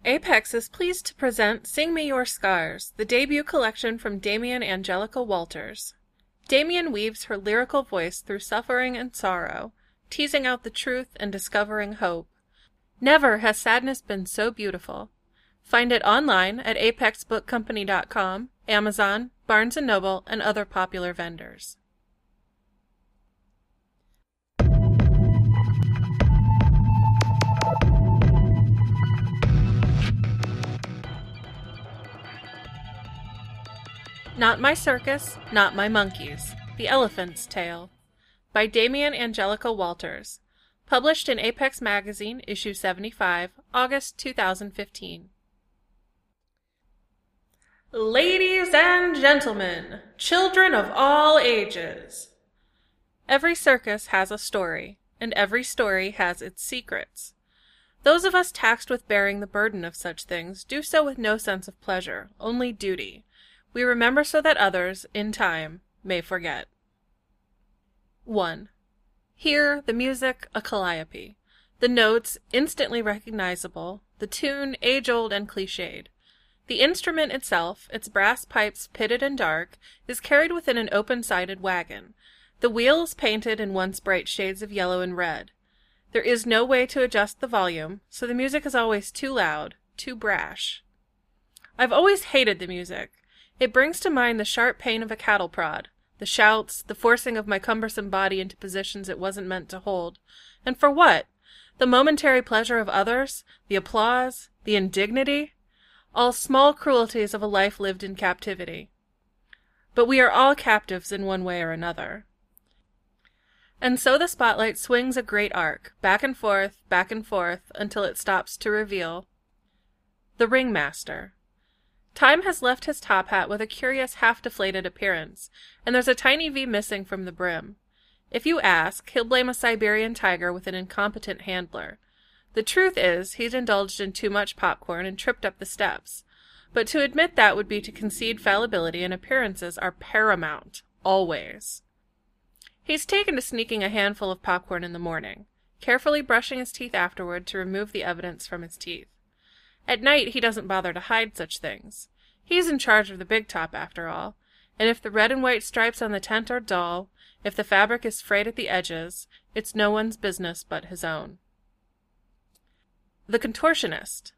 Apex is pleased to present Sing Me Your Scars, the debut collection from Damien Angelica Walters. Damien weaves her lyrical voice through suffering and sorrow, teasing out the truth and discovering hope. Never has sadness been so beautiful. Find it online at apexbookcompany.com, Amazon, Barnes & Noble, and other popular vendors. Not My Circus, Not My Monkeys, The Elephant's Tale, by Damien Angelica Walters, published in Apex Magazine, issue 75, August 2015. Ladies and gentlemen, children of all ages. Every circus has a story, and every story has its secrets. Those of us taxed with bearing the burden of such things do so with no sense of pleasure, only duty. We remember so that others, in time, may forget. 1. Here, the music, a calliope. The notes, instantly recognizable, the tune, age-old and cliched. The instrument itself, its brass pipes pitted and dark, is carried within an open-sided wagon. The wheels painted in once bright shades of yellow and red. There is no way to adjust the volume, so the music is always too loud, too brash. I've always hated the music. It brings to mind the sharp pain of a cattle prod, the shouts, the forcing of my cumbersome body into positions it wasn't meant to hold. And for what? The momentary pleasure of others? The applause? The indignity? All small cruelties of a life lived in captivity. But we are all captives in one way or another. And so the spotlight swings a great arc, back and forth, until it stops to reveal the ringmaster. Time has left his top hat with a curious half-deflated appearance, and there's a tiny V missing from the brim. If you ask, he'll blame a Siberian tiger with an incompetent handler. The truth is, he's indulged in too much popcorn and tripped up the steps. But to admit that would be to concede fallibility, and appearances are paramount, always. He's taken to sneaking a handful of popcorn in the morning, carefully brushing his teeth afterward to remove the evidence from his teeth. At night, he doesn't bother to hide such things. He's in charge of the big top, after all, and if the red and white stripes on the tent are dull, if the fabric is frayed at the edges, it's no one's business but his own. The contortionist.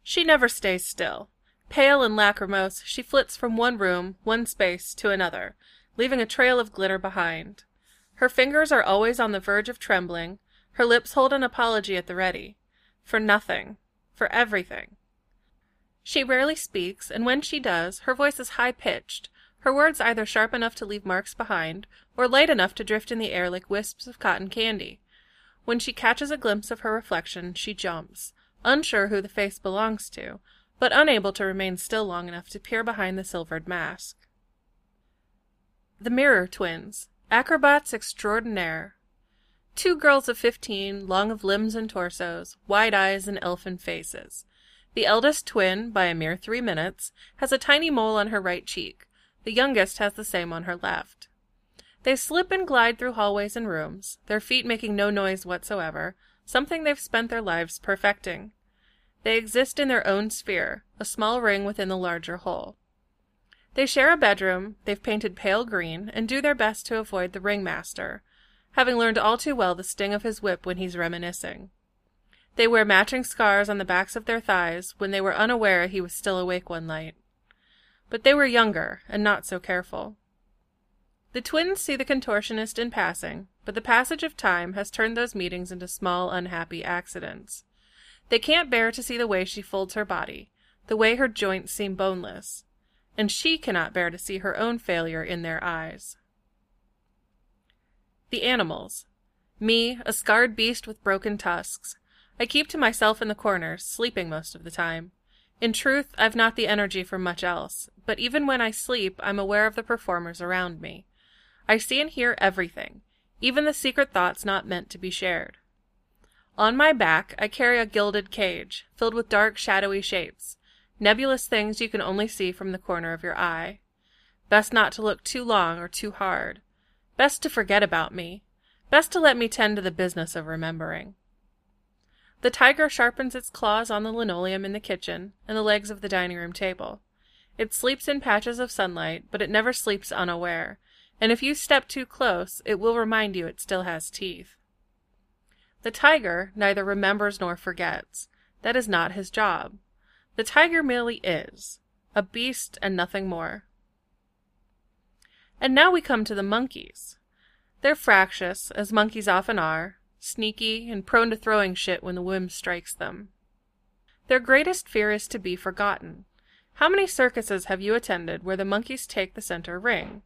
She never stays still. Pale and lachrymose, she flits from one room, one space, to another, leaving a trail of glitter behind. Her fingers are always on the verge of trembling, her lips hold an apology at the ready. For nothing. For everything. She rarely speaks, and when she does, her voice is high-pitched, her words either sharp enough to leave marks behind, or light enough to drift in the air like wisps of cotton candy. When she catches a glimpse of her reflection, she jumps, unsure who the face belongs to, but unable to remain still long enough to peer behind the silvered mask. The Mirror Twins, acrobats extraordinaire. 2 girls of 15, long of limbs and torsos, wide eyes and elfin faces. The eldest twin, by a mere 3 minutes, has a tiny mole on her right cheek. The youngest has the same on her left. They slip and glide through hallways and rooms, their feet making no noise whatsoever, something they've spent their lives perfecting. They exist in their own sphere, a small ring within the larger whole. They share a bedroom, they've painted pale green, and do their best to avoid the ringmaster, having learned all too well the sting of his whip when he's reminiscing. They wear matching scars on the backs of their thighs when they were unaware he was still awake one night. But they were younger, and not so careful. The twins see the contortionist in passing, but the passage of time has turned those meetings into small, unhappy accidents. They can't bear to see the way she folds her body, the way her joints seem boneless, and she cannot bear to see her own failure in their eyes. The animals. Me, a scarred beast with broken tusks. I keep to myself in the corners, sleeping most of the time. In truth, I've not the energy for much else, but even when I sleep, I'm aware of the performers around me. I see and hear everything, even the secret thoughts not meant to be shared. On my back, I carry a gilded cage, filled with dark, shadowy shapes, nebulous things you can only see from the corner of your eye. Best not to look too long or too hard. Best to forget about me. Best to let me tend to the business of remembering. The tiger sharpens its claws on the linoleum in the kitchen and the legs of the dining room table. It sleeps in patches of sunlight, but it never sleeps unaware, and if you step too close, it will remind you it still has teeth. The tiger neither remembers nor forgets. That is not his job. The tiger merely is, a beast and nothing more. And now we come to the monkeys. They're fractious, as monkeys often are, sneaky and prone to throwing shit when the whim strikes them. Their greatest fear is to be forgotten. How many circuses have you attended where the monkeys take the center ring?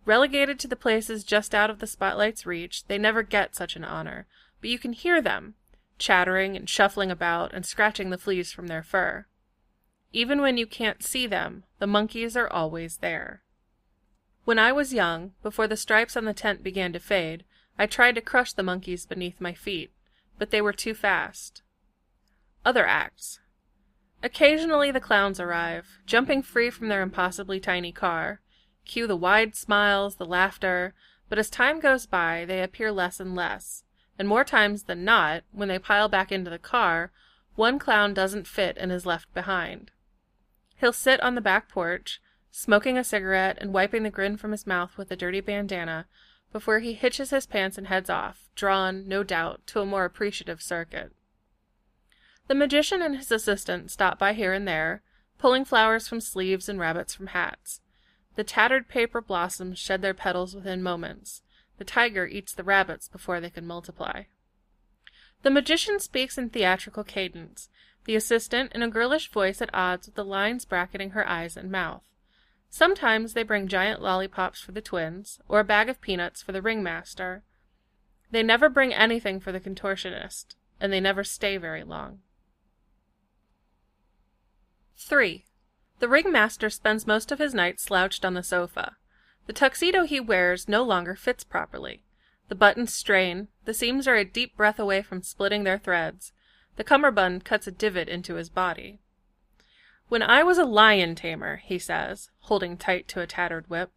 Relegated to the places just out of the spotlight's reach, they never get such an honor, but you can hear them, chattering and shuffling about and scratching the fleas from their fur. Even when you can't see them, the monkeys are always there. When I was young, before the stripes on the tent began to fade, I tried to crush the monkeys beneath my feet, but they were too fast. Other acts. Occasionally the clowns arrive, jumping free from their impossibly tiny car. Cue the wide smiles, the laughter, but as time goes by, they appear less and less, and more times than not, when they pile back into the car, one clown doesn't fit and is left behind. He'll sit on the back porch, smoking a cigarette and wiping the grin from his mouth with a dirty bandana, before he hitches his pants and heads off, drawn, no doubt, to a more appreciative circuit. The magician and his assistant stop by here and there, pulling flowers from sleeves and rabbits from hats. The tattered paper blossoms shed their petals within moments. The tiger eats the rabbits before they can multiply. The magician speaks in theatrical cadence, the assistant in a girlish voice at odds with the lines bracketing her eyes and mouth. Sometimes they bring giant lollipops for the twins, or a bag of peanuts for the ringmaster. They never bring anything for the contortionist, and they never stay very long. 3. The ringmaster spends most of his nights slouched on the sofa. The tuxedo he wears no longer fits properly. The buttons strain, the seams are a deep breath away from splitting their threads. The cummerbund cuts a divot into his body. "When I was a lion tamer," he says, holding tight to a tattered whip.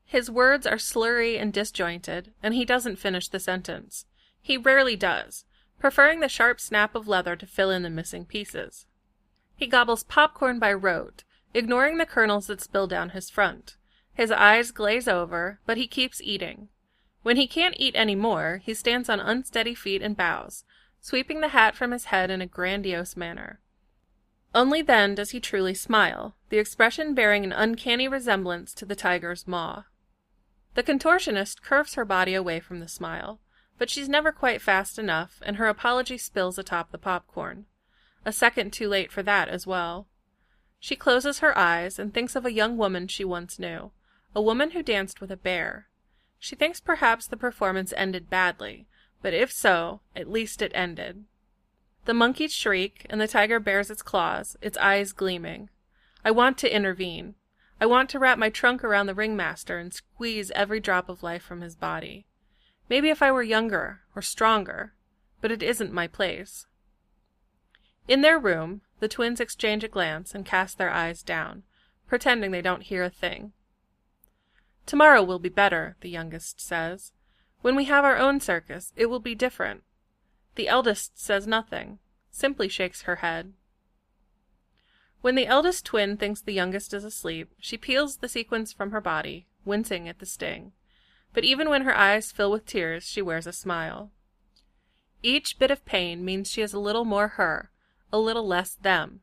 His words are slurry and disjointed, and he doesn't finish the sentence. He rarely does, preferring the sharp snap of leather to fill in the missing pieces. He gobbles popcorn by rote, ignoring the kernels that spill down his front. His eyes glaze over, but he keeps eating. When he can't eat any more, he stands on unsteady feet and bows, sweeping the hat from his head in a grandiose manner. Only then does he truly smile, the expression bearing an uncanny resemblance to the tiger's maw. The contortionist curves her body away from the smile, but she's never quite fast enough, and her apology spills atop the popcorn. A second too late for that as well. She closes her eyes and thinks of a young woman she once knew, a woman who danced with a bear. She thinks perhaps the performance ended badly, but if so, at least it ended. The monkeys shriek, and the tiger bares its claws, its eyes gleaming. I want to intervene. I want to wrap my trunk around the ringmaster and squeeze every drop of life from his body. Maybe if I were younger, or stronger, but it isn't my place. In their room, the twins exchange a glance and cast their eyes down, pretending they don't hear a thing. "Tomorrow will be better," the youngest says. "When we have our own circus, it will be different." The eldest says nothing, simply shakes her head. When the eldest twin thinks the youngest is asleep, she peels the sequins from her body, wincing at the sting. But even when her eyes fill with tears, she wears a smile. Each bit of pain means she is a little more her, a little less them.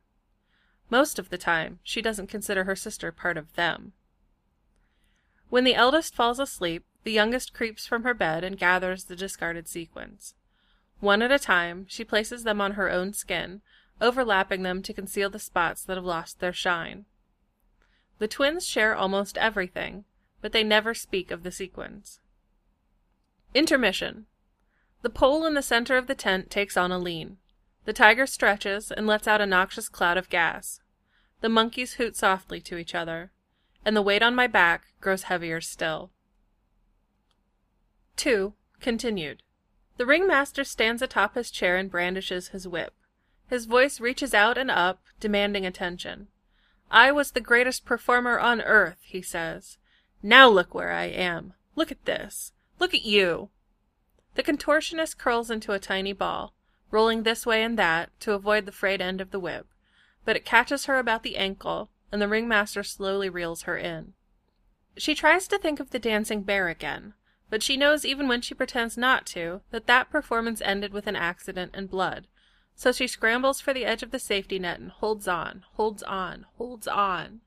Most of the time, she doesn't consider her sister part of them. When the eldest falls asleep, the youngest creeps from her bed and gathers the discarded sequins. One at a time, she places them on her own skin, overlapping them to conceal the spots that have lost their shine. The twins share almost everything, but they never speak of the sequins. Intermission. The pole in the center of the tent takes on a lean. The tiger stretches and lets out a noxious cloud of gas. The monkeys hoot softly to each other, and the weight on my back grows heavier still. 2. Continued. The ringmaster stands atop his chair and brandishes his whip. His voice reaches out and up, demanding attention. "I was the greatest performer on earth," he says. "Now look where I am. Look at this. Look at you." The contortionist curls into a tiny ball. rolling this way and that to avoid the frayed end of the whip, but it catches her about the ankle, and the ringmaster slowly reels her in. She tries to think of the dancing bear again, but she knows even when she pretends not to, that performance ended with an accident and blood, so she scrambles for the edge of the safety net and holds on, holds on, holds on.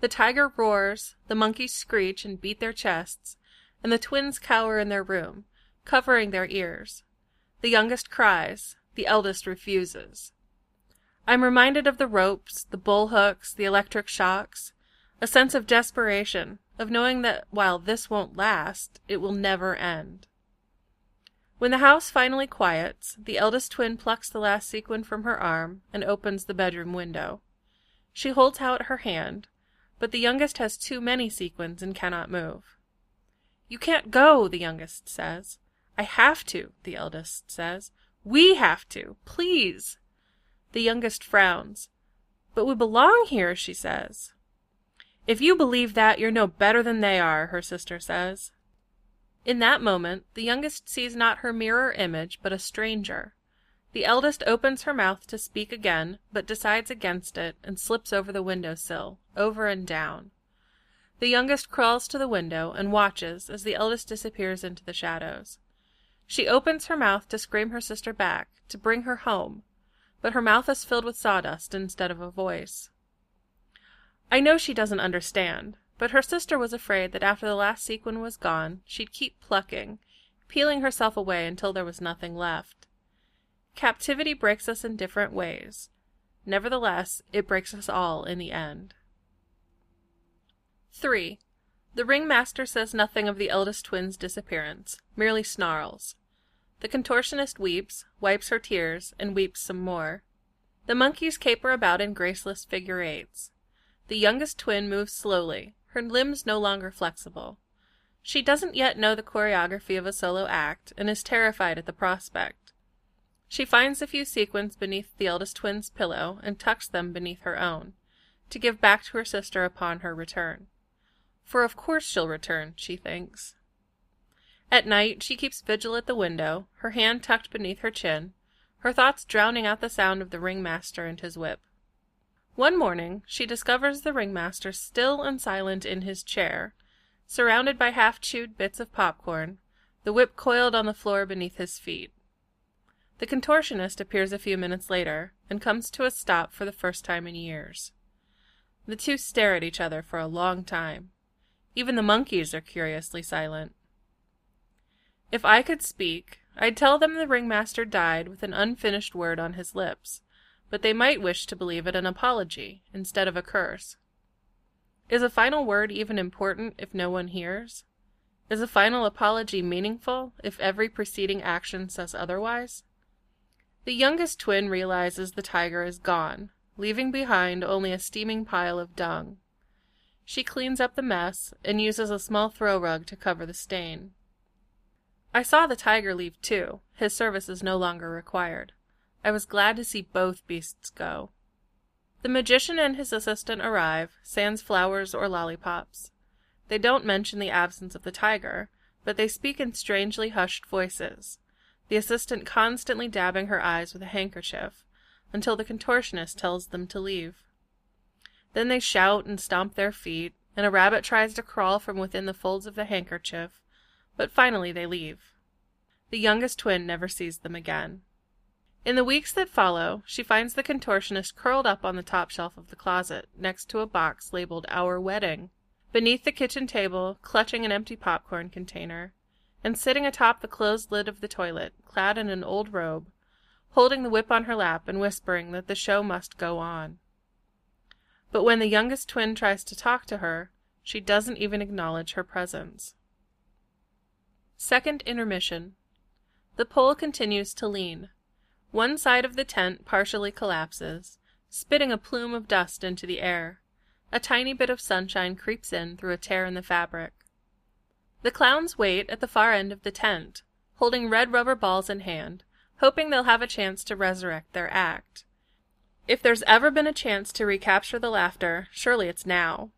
The tiger roars, the monkeys screech and beat their chests, and the twins cower in their room, covering their ears. The youngest cries, the eldest refuses. I'm reminded of the ropes, the bull hooks, the electric shocks, a sense of desperation, of knowing that while this won't last, it will never end. When the house finally quiets, the eldest twin plucks the last sequin from her arm and opens the bedroom window. She holds out her hand, but the youngest has too many sequins and cannot move. You can't go, the youngest says. I have to, the eldest says. We have to, please. The youngest frowns. But we belong here, she says. If you believe that, you're no better than they are, her sister says. In that moment, the youngest sees not her mirror image, but a stranger. The eldest opens her mouth to speak again, but decides against it and slips over the window-sill, over and down. The youngest crawls to the window and watches as the eldest disappears into the shadows. She opens her mouth to scream her sister back, to bring her home, but her mouth is filled with sawdust instead of a voice. I know she doesn't understand, but her sister was afraid that after the last sequin was gone, she'd keep plucking, peeling herself away until there was nothing left. Captivity breaks us in different ways. Nevertheless, it breaks us all in the end. 3. The ringmaster says nothing of the eldest twin's disappearance, merely snarls. The contortionist weeps, wipes her tears, and weeps some more. The monkeys caper about in graceless figure eights. The youngest twin moves slowly, her limbs no longer flexible. She doesn't yet know the choreography of a solo act, and is terrified at the prospect. She finds a few sequins beneath the eldest twin's pillow, and tucks them beneath her own, to give back to her sister upon her return. For of course she'll return, she thinks. At night she keeps vigil at the window, her hand tucked beneath her chin, her thoughts drowning out the sound of the ringmaster and his whip. One morning she discovers the ringmaster still and silent in his chair, surrounded by half-chewed bits of popcorn, the whip coiled on the floor beneath his feet. The contortionist appears a few minutes later, and comes to a stop for the first time in years. The two stare at each other for a long time. Even the monkeys are curiously silent. If I could speak, I'd tell them the ringmaster died with an unfinished word on his lips, but they might wish to believe it an apology instead of a curse. Is a final word even important if no one hears? Is a final apology meaningful if every preceding action says otherwise? The youngest twin realizes the tiger is gone, leaving behind only a steaming pile of dung. She cleans up the mess and uses a small throw rug to cover the stain. I saw the tiger leave too. His service is no longer required. I was glad to see both beasts go. The magician and his assistant arrive, sans flowers or lollipops. They don't mention the absence of the tiger, but they speak in strangely hushed voices, the assistant constantly dabbing her eyes with a handkerchief, until the contortionist tells them to leave. Then they shout and stomp their feet, and a rabbit tries to crawl from within the folds of the handkerchief, but finally they leave. The youngest twin never sees them again. In the weeks that follow, she finds the contortionist curled up on the top shelf of the closet, next to a box labeled Our Wedding, beneath the kitchen table, clutching an empty popcorn container, and sitting atop the closed lid of the toilet, clad in an old robe, holding the whip on her lap and whispering that the show must go on. But when the youngest twin tries to talk to her, she doesn't even acknowledge her presence. Second intermission. The pole continues to lean. One side of the tent partially collapses, spitting a plume of dust into the air. A tiny bit of sunshine creeps in through a tear in the fabric. The clowns wait at the far end of the tent, holding red rubber balls in hand, hoping they'll have a chance to resurrect their act. If there's ever been a chance to recapture the laughter, surely it's now.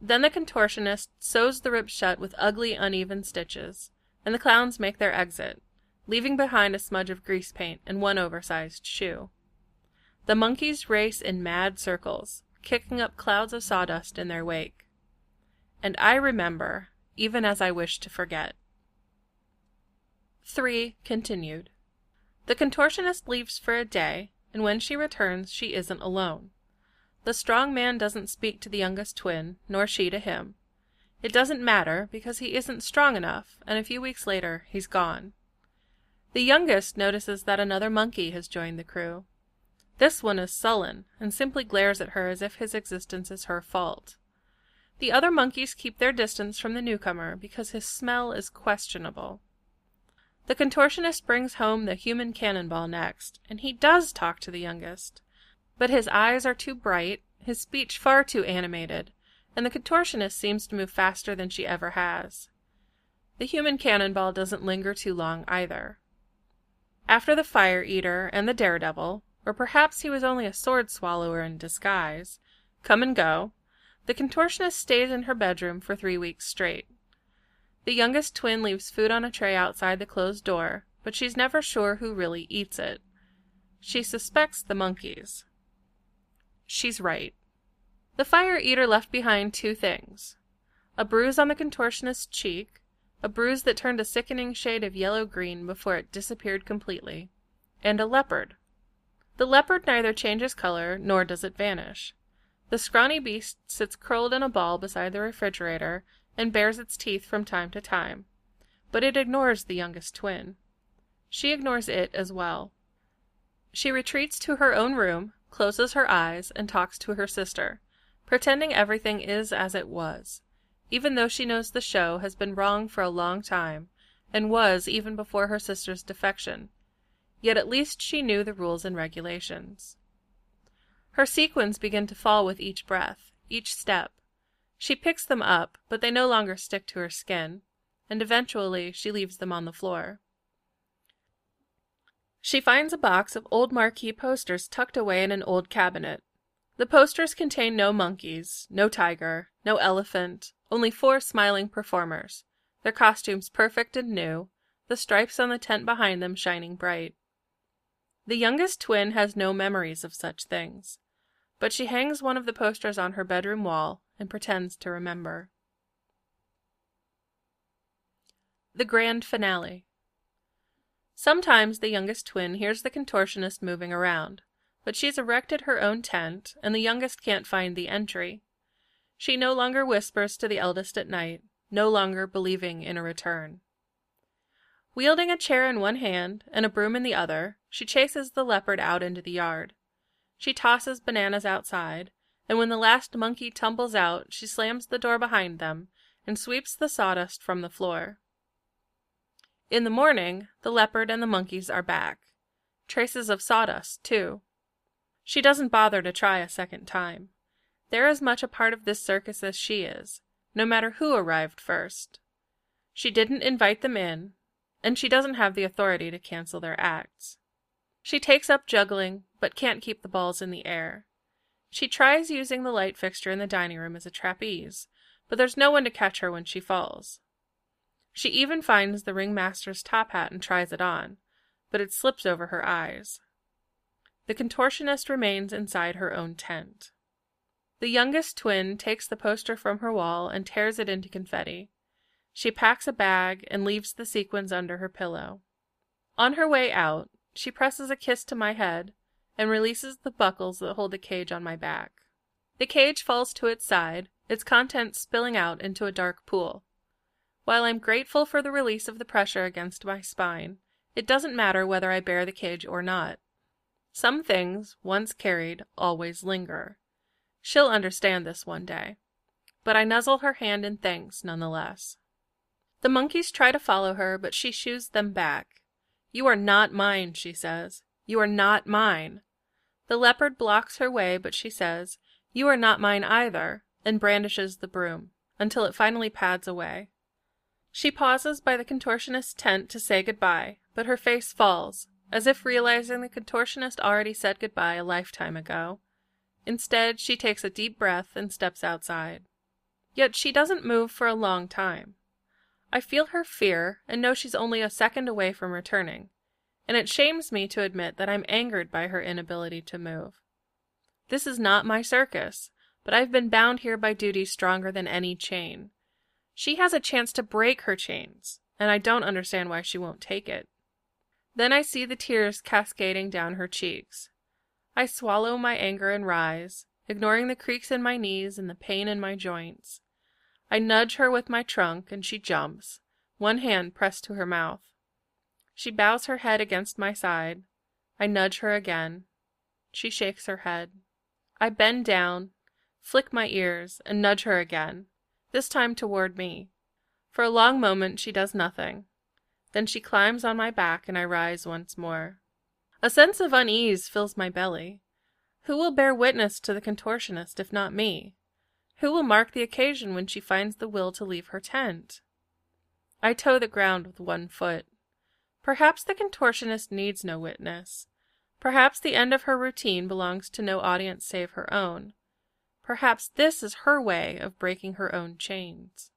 Then the contortionist sews the ribs shut with ugly, uneven stitches, and the clowns make their exit, leaving behind a smudge of grease paint and one oversized shoe. The monkeys race in mad circles, kicking up clouds of sawdust in their wake. And I remember, even as I wish to forget. 3. Continued. The contortionist leaves for a day, and when she returns, she isn't alone. The strong man doesn't speak to the youngest twin, nor she to him. It doesn't matter, because he isn't strong enough, and a few weeks later, he's gone. The youngest notices that another monkey has joined the crew. This one is sullen, and simply glares at her as if his existence is her fault. The other monkeys keep their distance from the newcomer because his smell is questionable. The contortionist brings home the human cannonball next, and he does talk to the youngest. But his eyes are too bright, his speech far too animated, and the contortionist seems to move faster than she ever has. The human cannonball doesn't linger too long either. After the fire eater and the daredevil, or perhaps he was only a sword swallower in disguise, come and go, the contortionist stays in her bedroom for 3 weeks straight. The youngest twin leaves food on a tray outside the closed door, but she's never sure who really eats it. She suspects the monkeys. She's right. The fire eater left behind 2 things: a bruise on the contortionist's cheek, a bruise that turned a sickening shade of yellow-green before it disappeared completely, and a leopard. The leopard neither changes color nor does it vanish. The scrawny beast sits curled in a ball beside the refrigerator and bares its teeth from time to time, but it ignores the youngest twin. She ignores it as well. She retreats to her own room, closes her eyes, and talks to her sister, pretending everything is as it was, even though she knows the show has been wrong for a long time, and was even before her sister's defection. Yet at least she knew the rules and regulations. Her sequins begin to fall with each breath, each step. She picks them up, but they no longer stick to her skin, and eventually she leaves them on the floor. She finds a box of old marquee posters tucked away in an old cabinet. The posters contain no monkeys, no tiger, no elephant, only 4 smiling performers, their costumes perfect and new, the stripes on the tent behind them shining bright. The youngest twin has no memories of such things, but she hangs one of the posters on her bedroom wall and pretends to remember. The grand finale. Sometimes the youngest twin hears the contortionist moving around, but she's erected her own tent, and the youngest can't find the entry. She no longer whispers to the eldest at night, no longer believing in a return. Wielding a chair in one hand and a broom in the other, she chases the leopard out into the yard. She tosses bananas outside, and when the last monkey tumbles out, she slams the door behind them and sweeps the sawdust from the floor. In the morning, the leopard and the monkeys are back. Traces of sawdust, too. She doesn't bother to try a second time. They're as much a part of this circus as she is, no matter who arrived first. She didn't invite them in, and she doesn't have the authority to cancel their acts. She takes up juggling, but can't keep the balls in the air. She tries using the light fixture in the dining room as a trapeze, but there's no one to catch her when she falls. She even finds the ringmaster's top hat and tries it on, but it slips over her eyes. The contortionist remains inside her own tent. The youngest twin takes the poster from her wall and tears it into confetti. She packs a bag and leaves the sequins under her pillow. On her way out, she presses a kiss to my head and releases the buckles that hold the cage on my back. The cage falls to its side, its contents spilling out into a dark pool. While I'm grateful for the release of the pressure against my spine, it doesn't matter whether I bear the cage or not. Some things, once carried, always linger. She'll understand this one day. But I nuzzle her hand in thanks nonetheless. The monkeys try to follow her, but she shoos them back. "You are not mine," she says. "You are not mine." The leopard blocks her way, but she says, "You are not mine either," and brandishes the broom, until it finally pads away. She pauses by the contortionist's tent to say goodbye, but her face falls, as if realizing the contortionist already said goodbye a lifetime ago. Instead, she takes a deep breath and steps outside. Yet she doesn't move for a long time. I feel her fear and know she's only a second away from returning, and it shames me to admit that I'm angered by her inability to move. This is not my circus, but I've been bound here by duty stronger than any chain. She has a chance to break her chains, and I don't understand why she won't take it. Then I see the tears cascading down her cheeks. I swallow my anger and rise, ignoring the creaks in my knees and the pain in my joints. I nudge her with my trunk, and she jumps, one hand pressed to her mouth. She bows her head against my side. I nudge her again. She shakes her head. I bend down, flick my ears, and nudge her again, this time toward me. For a long moment she does nothing. Then she climbs on my back, and I rise once more. A sense of unease fills my belly. Who will bear witness to the contortionist if not me? Who will mark the occasion when she finds the will to leave her tent? I toe the ground with one foot. Perhaps the contortionist needs no witness. Perhaps the end of her routine belongs to no audience save her own. Perhaps this is her way of breaking her own chains.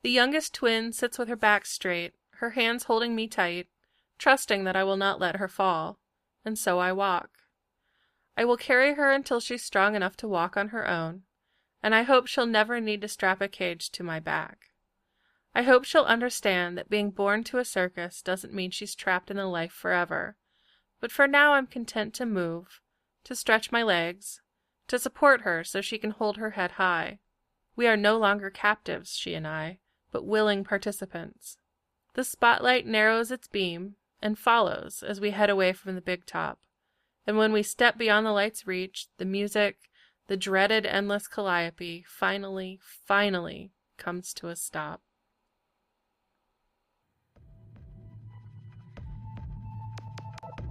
The youngest twin sits with her back straight, her hands holding me tight, trusting that I will not let her fall, and so I walk. I will carry her until she's strong enough to walk on her own, and I hope she'll never need to strap a cage to my back. I hope she'll understand that being born to a circus doesn't mean she's trapped in the life forever, but for now I'm content to move, to stretch my legs, to support her so she can hold her head high. We are no longer captives, she and I, but willing participants. The spotlight narrows its beam and follows as we head away from the big top, and when we step beyond the light's reach, the music, the dreaded endless calliope, finally comes to a stop.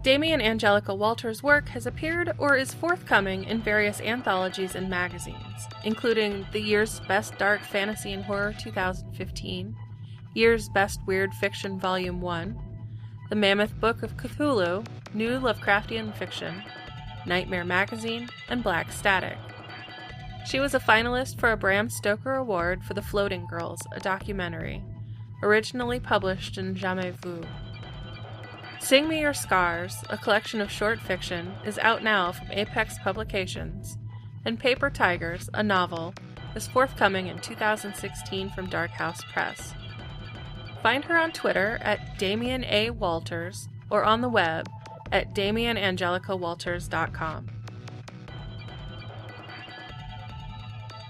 Damien Angelica Walters' work has appeared or is forthcoming in various anthologies and magazines, including The Year's Best Dark Fantasy and Horror 2015, Year's Best Weird Fiction Volume 1, The Mammoth Book of Cthulhu, New Lovecraftian Fiction, Nightmare Magazine, and Black Static. She was a finalist for a Bram Stoker Award for The Floating Girls, a documentary, originally published in Jamais Vu. Sing Me Your Scars, a collection of short fiction, is out now from Apex Publications, and Paper Tigers, a novel, is forthcoming in 2016 from Dark House Press. Find her on Twitter at Damien A. Walters or on the web at DamienAngelicaWalters.com.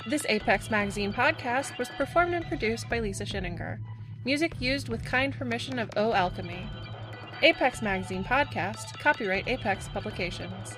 This Apex Magazine podcast was performed and produced by Lisa Schinninger. Music used with kind permission of Alchemy. Apex Magazine podcast, copyright Apex Publications.